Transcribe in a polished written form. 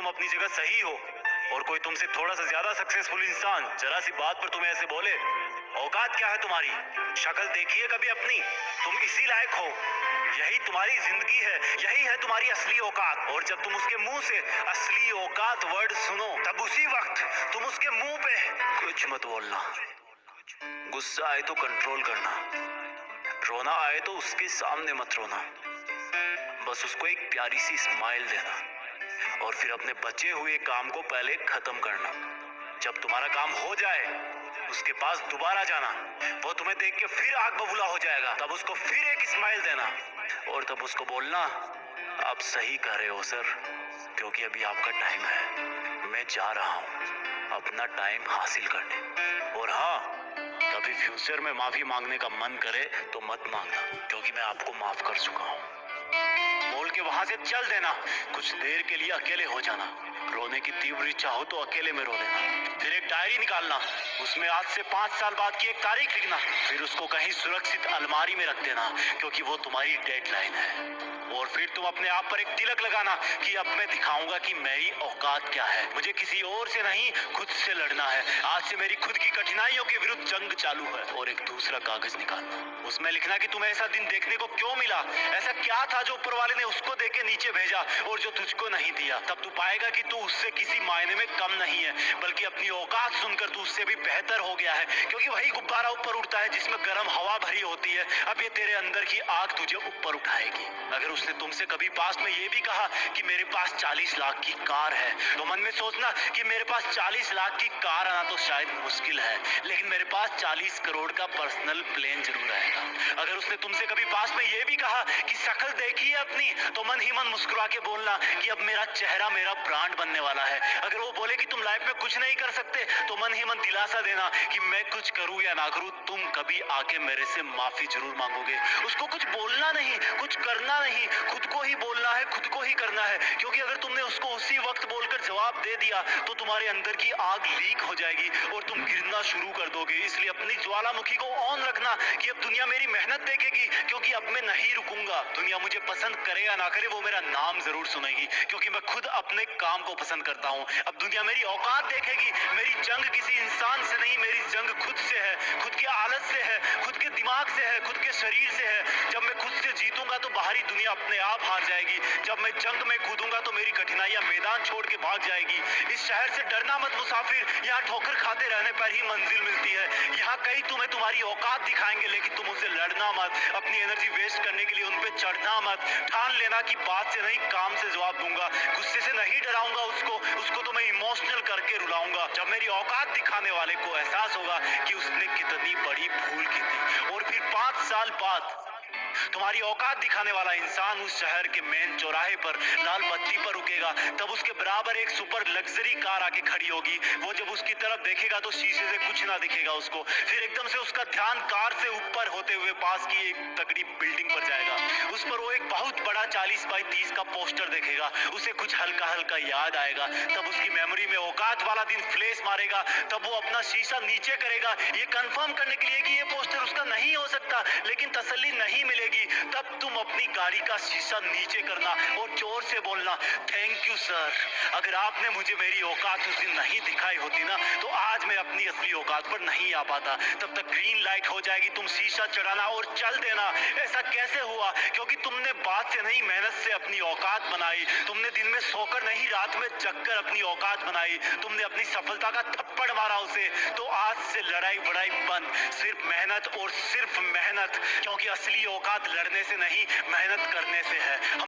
तुम अपनी जगह सही हो और कोई तुमसे थोड़ा सा ज्यादा सक्सेसफुल इंसान जरा सी बात पर तुम्हें ऐसे बोले, औकात क्या है तुम्हारी? शक्ल देखिए कभी अपनी, तुम इसी लायक हो। यही तुम्हारी जिंदगी है, यही है तुम्हारी असली औकात। और जब तुम उसके मुंह से असली औकात वर्ड सुनो, तब उसी वक्त तुम उसके मुंह पे कुछ मत बोलना। गुस्सा आए तो कंट्रोल करना, रोना आए तो उसके सामने मत रोना। बस उसको एक प्यारी सी स्माइल देना और फिर अपने बचे हुए काम को पहले खत्म करना। जब तुम्हारा काम हो जाए उसके पास दोबारा जाना, वो तुम्हें देख के फिर आग बबूला हो जाएगा, तब उसको फिर एक स्माइल देना और तब उसको बोलना, आप सही कह रहे हो सर, क्योंकि अभी आपका टाइम है, मैं जा रहा हूँ अपना टाइम हासिल करने। और हाँ, कभी फ्यूचर में माफी मांगने का मन करे तो मत मांगना, क्योंकि मैं आपको माफ कर चुका हूँ। बोल के वहां से चल देना, कुछ देर के लिए अकेले हो जाना, रोने की तीव्र इच्छा हो तो अकेले में रो लेना। फिर एक डायरी निकालना, उसमें आज से 5 साल बाद की एक तारीख लिखना, फिर उसको कहीं सुरक्षित अलमारी में रख देना, क्योंकि वो तुम्हारी डेडलाइन है। और फिर तुम अपने आप पर एक तिलक लगाना कि अब मैं दिखाऊंगा कि मेरी औकात क्या है। मुझे किसी और से नहीं, खुद से लड़ना है। आज से मेरी खुद की कठिनाइयों के विरुद्ध जंग चालू है। और एक दूसरा कागज निकालना, उसमें लिखना कि तुम्हें ऐसा दिन देखने को क्यों मिला, ऐसा क्या था जो ऊपर वाले ने उसको देके नीचे भेजा और जो तुझको नहीं दिया। तब तू पाएगा कि तू उससे किसी मायने में कम नहीं है, बल्कि अपनी औकात सुनकर तू उससे भी बेहतर हो गया है, क्योंकि वही गुब्बारा ऊपर उठता है जिसमें गर्म हवा भरी होती है। अब ये तेरे अंदर की आग तुझे ऊपर उठाएगी। अगर उसने तुमसे कभी पास में ये भी कहा कि मेरे पास 40 लाख की कार है, तो मन में सोचना कि मेरे पास 40 लाख की कार आना तो शायद मुश्किल है, लेकिन मेरे पास 40 करोड़ का पर्सनल प्लेन जरूर आएगा। अगर उसने तुमसे कभी पास में ये भी कहा कि शक्ल देखी है अपनी, तो मन ही मन मुस्कुरा के बोलना कि अब मेरा चेहरा मेरा ब्रांड बनने वाला है। अगर वो बोले कि तुम लाइफ में कुछ नहीं कर सकते, तो मन ही मन दिलासा देना कि मैं कुछ करूं या ना करूं, तुम कभी आके मेरे से माफी जरूर मांगोगे। उसको कुछ बोलना नहीं, कुछ करना नहीं, खुद को ही बोलना है, खुद को ही करना है, क्योंकि अगर तुमने उसको उसी वक्त बोलकर जवाब दे दिया तो तुम्हारे अंदर की आग लीक हो जाएगी और तुम गिरना शुरू कर दोगे। इसलिए अपनी ज्वालामुखी को ऑन रखना कि अब दुनिया मेरी मेहनत देखेगी, क्योंकि अब मैं नहीं रुकूंगा। दुनिया मुझे पसंद करे या ना करे, वो मेरा नाम जरूर सुनेगी, क्योंकि मैं खुद अपने काम को पसंद करता हूँ। अब दुनिया मेरी औकात देखेगी। मेरी जंग किसी इंसान से नहीं, मेरी जंग खुद से है, खुद की आदत से है, खुद के दिमाग से है, खुद के शरीर से है। जब मैं खुद से जीतूंगा तो बाहरी दुनिया अपने आप हार जाएगी। जब मैं जंग में कूदूंगा तो मेरी कठिनाइयां मैदान छोड़ के भाग जाएगी। इस शहर से डरना मत मुसाफिर, यहाँ ठोकर खाते रहने पर ही मंजिल मिलती है। यहाँ कई तुम्हें तुम्हारी औकात दिखाएंगे, लेकिन तुम उनसे लड़ना मत, अपनी एनर्जी वेस्ट करने के लिए उन पे चढ़ना मत। ठान लेना कि बात से नहीं काम से जवाब दूंगा, गुस्से से नहीं डराऊंगा उसको तो मैं इमोशनल करके रुलाऊंगा। जब मेरी औकात दिखाने वाले को एहसास होगा कि उसने कितनी बड़ी भूल की थी, और फिर 5 साल बाद तुम्हारी औकात दिखाने वाला इंसान उस शहर के मेन चौराहे पर लाल बत्ती पर रुकेगा, तब उसके बराबर एक सुपर लग्जरी कार आके खड़ी होगी। वो जब उसकी तरफ देखेगा तो शीशे से कुछ ना दिखेगा उसको। फिर एकदम से उसका ध्यान कार से ऊपर होते हुए पास की एक तगड़ी बिल्डिंग पर जाएगा। उस पर वो एक बहुत बड़ा 40 बाई 30 का पोस्टर देखेगा। उसे कुछ हल्का हल्का याद आएगा। तब उसकी मेमोरी में औकात वाला दिन फ्लैश मारेगा। तब वो अपना शीशा नीचे करेगा, ये कंफर्म करने के लिए कि ये पोस्टर उसका नहीं हो सकता, लेकिन तसल्ली नहीं मिलेगी। तब तुम अपनी गाड़ी का शीशा नीचे करना और जोर से बोलना, थैंक यू सर, अगर आपने मुझे मेरी औकात उस दिन नहीं दिखाई होती ना, तो आज मैं अपनी असली औकात पर नहीं आ पाता। तब तक ग्रीन लाइट हो जाएगी, तुम शीशा चढ़ाना और चल देना। ऐसा कैसे हुआ? क्योंकि तुमने बात से नहीं मेहनत से अपनी औकात बनाई। तुमने दिन में सोकर नहीं, रात में जगकर अपनी औकात बनाई। तुमने अपनी सफलता का थप्पड़ मारा उसे। तो आज से लड़ाई बड़ाई बंद, सिर्फ मेहनत और सिर्फ मेहनत, क्योंकि असली औकात लड़ने से नहीं, मेहनत करने से है।